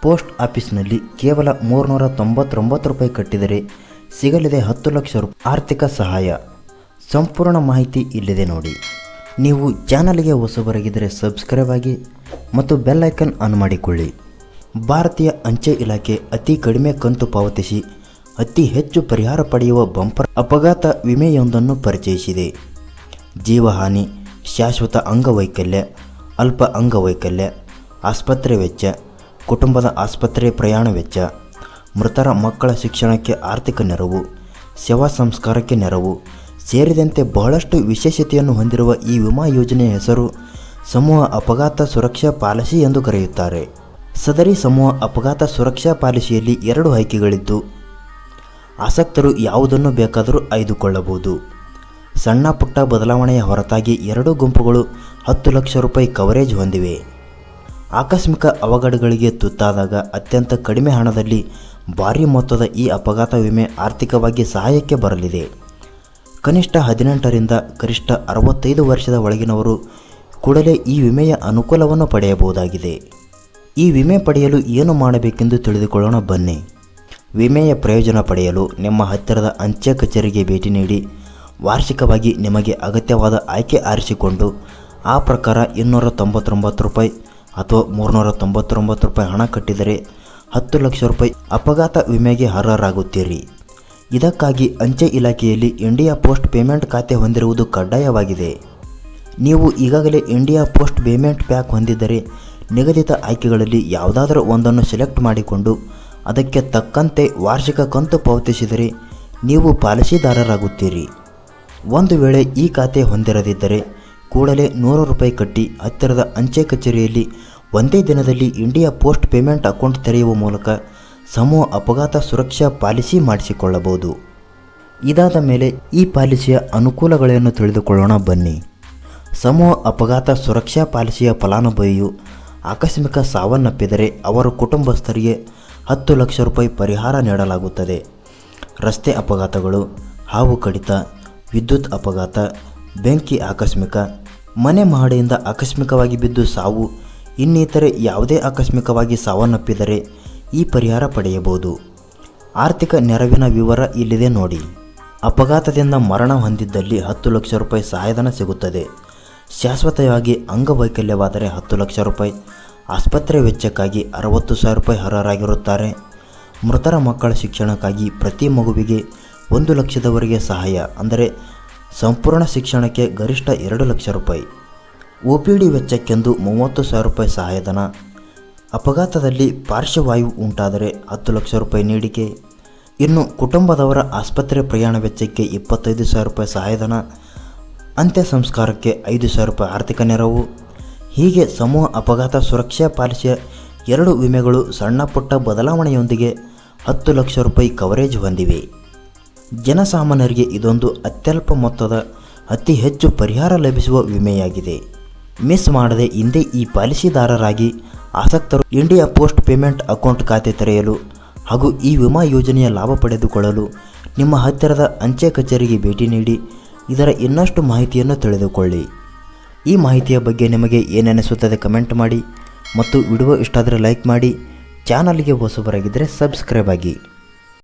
Post ಆಫೀಸ್ನಲ್ಲಿ ಕೇವಲ 399 ರೂಪಾಯಿ ಕಟ್ಟಿದರೆ ಸಿಗಲಿದೆ 10 ಲಕ್ಷ ರೂಪಾಯಿ ಆರ್ಥಿಕ ಸಹಾಯ. ಸಂಪೂರ್ಣ ಮಾಹಿತಿ ಇಲ್ಲಿದೆ ನೋಡಿ. ನೀವು ಚಾನಲ್ಗೆ ಹೊಸಬರಾಗಿದ್ದರೆ ಸಬ್ಸ್ಕ್ರೈಬ್ ಆಗಿ ಮತ್ತು ಬೆಲ್ ಐಕನ್ ಆನ್ ಮಾಡಿಕೊಳ್ಳಿ. ಭಾರತೀಯ ಅಂಚೆ ಇಲಾಖೆ ಅತಿ ಕಡಿಮೆ ಕಂತು ಪಾವತಿಸಿ ಅತಿ ಹೆಚ್ಚು ಪರಿಹಾರ ಪಡೆಯುವ ಬಂಪರ್ ಅಪಘಾತ ವಿಮೆಯೊಂದನ್ನು ಪರಿಚಯಿಸಿದೆ. ಜೀವಹಾನಿ, ಶಾಶ್ವತ ಅಂಗವೈಕಲ್ಯ, ಅಲ್ಪ ಅಂಗವೈಕಲ್ಯ, ಆಸ್ಪತ್ರೆ ವೆಚ್ಚ, ಕುಟುಂಬದ ಆಸ್ಪತ್ರೆ ಪ್ರಯಾಣ ವೆಚ್ಚ, ಮೃತರ ಮಕ್ಕಳ ಶಿಕ್ಷಣಕ್ಕೆ ಆರ್ಥಿಕ ನೆರವು, ಶವ ಸಂಸ್ಕಾರಕ್ಕೆ ನೆರವು ಸೇರಿದಂತೆ ಬಹಳಷ್ಟು ವಿಶೇಷತೆಯನ್ನು ಹೊಂದಿರುವ ಈ ವಿಮಾ ಯೋಜನೆಯ ಹೆಸರು ಸಮೂಹ ಅಪಘಾತ ಸುರಕ್ಷಾ ಪಾಲಿಸಿ ಎಂದು ಕರೆಯುತ್ತಾರೆ. ಸದರಿ ಸಮೂಹ ಅಪಘಾತ ಸುರಕ್ಷಾ ಪಾಲಿಸಿಯಲ್ಲಿ 2 ಆಯ್ಕೆಗಳಿದ್ದು ಆಸಕ್ತರು ಯಾವುದನ್ನು ಬೇಕಾದರೂ ಆಯ್ದುಕೊಳ್ಳಬಹುದು. ಸಣ್ಣ ಪುಟ್ಟ ಬದಲಾವಣೆಯ ಹೊರತಾಗಿ 2 ಗುಂಪುಗಳು 10 ಲಕ್ಷ ರೂಪಾಯಿ ಕವರೇಜ್ ಹೊಂದಿವೆ. ಆಕಸ್ಮಿಕ ಅವಘಡಗಳಿಗೆ ತುತ್ತಾದಾಗ ಅತ್ಯಂತ ಕಡಿಮೆ ಹಣದಲ್ಲಿ ಭಾರೀ ಮೊತ್ತದ ಈ ಅಪಘಾತ ವಿಮೆ ಆರ್ಥಿಕವಾಗಿ ಸಹಾಯಕ್ಕೆ ಬರಲಿದೆ. ಕನಿಷ್ಠ 18 ರಿಂದ ಗರಿಷ್ಠ 65 ವರ್ಷದ ಒಳಗಿನವರು ಕೂಡಲೇ ಈ ವಿಮೆಯ ಅನುಕೂಲವನ್ನು ಪಡೆಯಬಹುದಾಗಿದೆ. ಈ ವಿಮೆ ಪಡೆಯಲು ಏನು ಮಾಡಬೇಕೆಂದು ತಿಳಿದುಕೊಳ್ಳೋಣ ಬನ್ನಿ. ವಿಮೆಯ ಪ್ರಯೋಜನ ಪಡೆಯಲು ನಿಮ್ಮ ಹತ್ತಿರದ ಅಂಚೆ ಕಚೇರಿಗೆ ಭೇಟಿ ನೀಡಿ ವಾರ್ಷಿಕವಾಗಿ ನಿಮಗೆ ಅಗತ್ಯವಾದ ಆಯ್ಕೆ ಆರಿಸಿಕೊಂಡು ಆ ಪ್ರಕಾರ 299 ರೂಪಾಯಿ ಅಥವಾ 399 ರೂಪಾಯಿ ಹಣ ಕಟ್ಟಿದರೆ 10 ಲಕ್ಷ ರೂಪಾಯಿ ಅಪಘಾತ ವಿಮೆಗೆ ಅರ್ಹರಾಗುತ್ತೀರಿ. ಇದಕ್ಕಾಗಿ ಅಂಚೆ ಇಲಾಖೆಯಲ್ಲಿ ಇಂಡಿಯಾ ಪೋಸ್ಟ್ ಪೇಮೆಂಟ್ ಖಾತೆ ಹೊಂದಿರುವುದು ಕಡ್ಡಾಯವಾಗಿದೆ. ನೀವು ಈಗಾಗಲೇ ಇಂಡಿಯಾ ಪೋಸ್ಟ್ ಪೇಮೆಂಟ್ ಪ್ಯಾಕ್ ಹೊಂದಿದ್ದರೆ ನಿಗದಿತ ಆಯ್ಕೆಗಳಲ್ಲಿ ಯಾವುದಾದರೂ ಒಂದನ್ನು ಸೆಲೆಕ್ಟ್ ಮಾಡಿಕೊಂಡು ಅದಕ್ಕೆ ತಕ್ಕಂತೆ ವಾರ್ಷಿಕ ಕಂತು ಪಾವತಿಸಿದರೆ ನೀವು ಪಾಲಿಸಿದಾರರಾಗುತ್ತೀರಿ. ಒಂದು ವೇಳೆ ಈ ಖಾತೆ ಹೊಂದಿರದಿದ್ದರೆ ಕೂಡಲೇ 100 ರೂಪಾಯಿ ಕಟ್ಟಿ ಹತ್ತಿರದ ಅಂಚೆ ಕಚೇರಿಯಲ್ಲಿ ಒಂದೇ ದಿನದಲ್ಲಿ ಇಂಡಿಯಾ ಪೋಸ್ಟ್ ಪೇಮೆಂಟ್ ಅಕೌಂಟ್ ತೆರೆಯುವ ಮೂಲಕ ಸಮೂಹ ಅಪಘಾತ ಸುರಕ್ಷಾ ಪಾಲಿಸಿ ಮಾಡಿಸಿಕೊಳ್ಳಬಹುದು. ಇದಾದ ಮೇಲೆ ಈ ಪಾಲಿಸಿಯ ಅನುಕೂಲಗಳನ್ನು ತಿಳಿದುಕೊಳ್ಳೋಣ ಬನ್ನಿ. ಸಮೂಹ ಅಪಘಾತ ಸುರಕ್ಷಾ ಪಾಲಿಸಿಯ ಫಲಾನುಭವಿಯು ಆಕಸ್ಮಿಕ ಸಾವನ್ನಪ್ಪಿದರೆ ಅವರ ಕುಟುಂಬಸ್ಥರಿಗೆ 10 ಲಕ್ಷ ರೂಪಾಯಿ ಪರಿಹಾರ ನೀಡಲಾಗುತ್ತದೆ. ರಸ್ತೆ ಅಪಘಾತಗಳು, ಹಾವು ಕಡಿತ, ವಿದ್ಯುತ್ ಅಪಘಾತ, ಬೆಂಕಿ ಆಕಸ್ಮಿಕ, ಮನೆ ಮಹಡಿಯಿಂದ ಆಕಸ್ಮಿಕವಾಗಿ ಬಿದ್ದು ಸಾವು, ಇನ್ನಿತರೆ ಯಾವುದೇ ಆಕಸ್ಮಿಕವಾಗಿ ಸಾವನ್ನಪ್ಪಿದರೆ ಈ ಪರಿಹಾರ ಪಡೆಯಬಹುದು. ಆರ್ಥಿಕ ನೆರವಿನ ವಿವರ ಇಲ್ಲಿದೆ ನೋಡಿ. ಅಪಘಾತದಿಂದ ಮರಣ ಹೊಂದಿದ್ದಲ್ಲಿ 10 ಲಕ್ಷ ರೂಪಾಯಿ ಸಹಾಯಧನ ಸಿಗುತ್ತದೆ. ಶಾಶ್ವತವಾಗಿ ಅಂಗವೈಕಲ್ಯವಾದರೆ 10 ಲಕ್ಷ ರೂಪಾಯಿ, ಆಸ್ಪತ್ರೆ ವೆಚ್ಚಕ್ಕಾಗಿ 60,000 ರೂಪಾಯಿ ಅರ್ಹರಾಗಿರುತ್ತಾರೆ. ಮೃತರ ಮಕ್ಕಳ ಶಿಕ್ಷಣಕ್ಕಾಗಿ ಪ್ರತಿ ಮಗುವಿಗೆ 1 ಲಕ್ಷದವರೆಗೆ ಸಹಾಯ, ಅಂದರೆ ಸಂಪೂರ್ಣ ಶಿಕ್ಷಣಕ್ಕೆ ಗರಿಷ್ಠ 2 ಲಕ್ಷ ರೂಪಾಯಿ. OPD ವೆಚ್ಚಕ್ಕೆಂದು 30,000 ರೂಪಾಯಿ ಸಹಾಯಧನ. ಅಪಘಾತದಲ್ಲಿ ಪಾರ್ಶ್ವವಾಯು ಉಂಟಾದರೆ 10 ಲಕ್ಷ ರೂಪಾಯಿ ನೀಡಿಕೆ. ಇನ್ನು ಕುಟುಂಬದವರ ಆಸ್ಪತ್ರೆ ಪ್ರಯಾಣ ವೆಚ್ಚಕ್ಕೆ 25,000 ರೂಪಾಯಿ ಸಹಾಯಧನ. ಅಂತ್ಯ ಸಂಸ್ಕಾರಕ್ಕೆ 5,000 ರೂಪಾಯಿ ಆರ್ಥಿಕ ನೆರವು. ಹೀಗೆ ಸಮೂಹ ಅಪಘಾತ ಸುರಕ್ಷಾ ಪಾಲಿಸಿಯ 2 ವಿಮೆಗಳು ಸಣ್ಣ ಪುಟ್ಟ ಬದಲಾವಣೆಯೊಂದಿಗೆ 10 ಲಕ್ಷ ರೂಪಾಯಿ ಕವರೇಜ್ ಹೊಂದಿವೆ. ಜನಸಾಮಾನ್ಯರಿಗೆ ಇದೊಂದು ಅತ್ಯಲ್ಪ ಮೊತ್ತದ ಅತಿ ಹೆಚ್ಚು ಪರಿಹಾರ ಲಭಿಸುವ ವಿಮೆಯಾಗಿದೆ. ಮಿಸ್ ಮಾಡದೆ ಹಿಂದೆ ಈ ಪಾಲಿಸಿದಾರರಾಗಿ ಆಸಕ್ತರು ಇಂಡಿಯಾ ಪೋಸ್ಟ್ ಪೇಮೆಂಟ್ ಅಕೌಂಟ್ ಖಾತೆ ತೆರೆಯಲು ಹಾಗೂ ಈ ವಿಮಾ ಯೋಜನೆಯ ಲಾಭ ಪಡೆದುಕೊಳ್ಳಲು ನಿಮ್ಮ ಹತ್ತಿರದ ಅಂಚೆ ಕಚೇರಿಗೆ ಭೇಟಿ ನೀಡಿ ಇದರ ಇನ್ನಷ್ಟು ಮಾಹಿತಿಯನ್ನು ತಿಳಿದುಕೊಳ್ಳಿ. ಈ ಮಾಹಿತಿಯ ಬಗ್ಗೆ ನಿಮಗೆ ಏನೆನಿಸುತ್ತದೆ ಕಮೆಂಟ್ ಮಾಡಿ ಮತ್ತು ವಿಡಿಯೋ ಇಷ್ಟ ಆದರೆ ಲೈಕ್ ಮಾಡಿ. ಚಾನಲ್ಗೆ ಹೊಸಬರಾಗಿದ್ದರೆ ಸಬ್ಸ್ಕ್ರೈಬ್ ಆಗಿ.